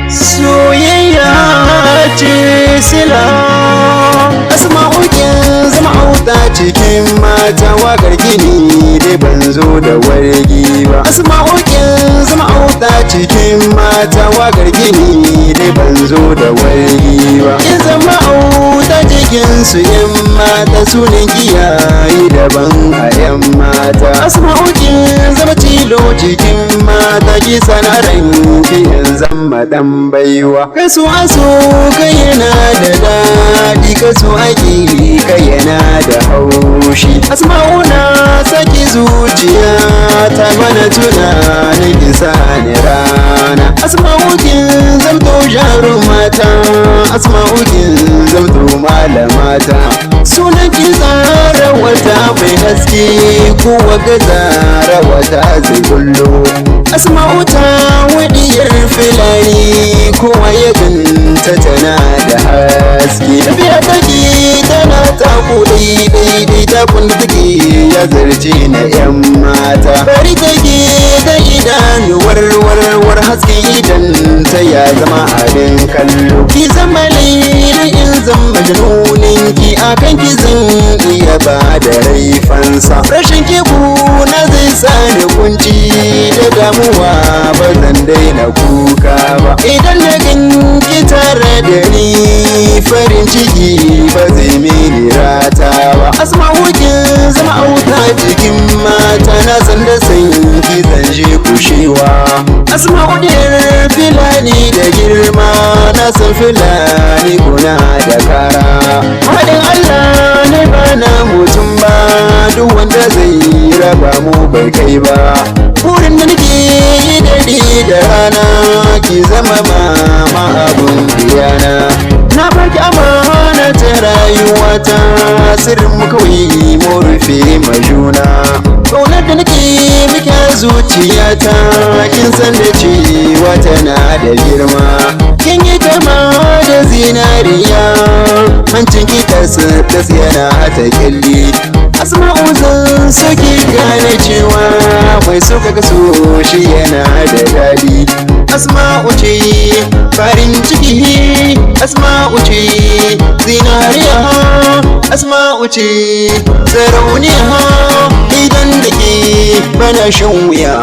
Soyayya ce sila, Asma'u kin zama auta cikin mata, waƙar gini dai ban zo da wargi ba. Asma'u kin zama auta cikin mata, waƙar gini dai ban zo da wargi ba. Kin zama auta cikin su yan mata, sunan kiyaye daban a yan mata. Asma'u kin zama tilo cikin mata, ki sanaran ki yan zama dan baiwa. Kaso aso kai yana da daɗi, kaso aiki kai yana da haushi. Asma'u na saki zuciya ta mana tunanin ki sani rana. Asma'u kin zamto jarumata, Asma'u kin zamto malamata. Sunan ki tsara wata mai haske, kowa ga tsara wata zai kullo. Asma'u ta wadiyar filani, kowa ya ganta tana da haske. Tafiya take tana taku daidai, takun da take ya zarce na yan mata. Bari take ta idanu warwarwar, hasken idan ta ya zama abin kallo. Ki zama laili in zan majnunin ki, akan ki zan iya ba da rai fansa. Rashin ki na zai sani kunci da damuwa, ba zan daina kuka ba. Idan na ganki tare da ni, farin ciki ba zai mini rata ba. Asma'u kin zama auta cikin mata, na san da san ki zan je kushewa. Asma'u diyar filani da girma, na san filani kuna da kara. Haɗin Allah ne ba na mutum ba, duk wanda zai raba mu bai kai ba. Burin da nake yi daɗi da rana, ki zama mama abun biyana. Na baki amana ta rayuwata, sirrin mu kawai mu rufe ma juna. Ƙaunar da nake miki a zuciyata, kin san da cewa tana da girma. Kin yi kama da zinariya, hancin ki tas yana ta kyalli. Asma'u zan so ki gane cewa mai so ka so shi yana da daɗi. Asma'u ce farin ciki, Asma'u ce zinariya, Asma'u ce sarauniya, idan da ke bana shan wuya.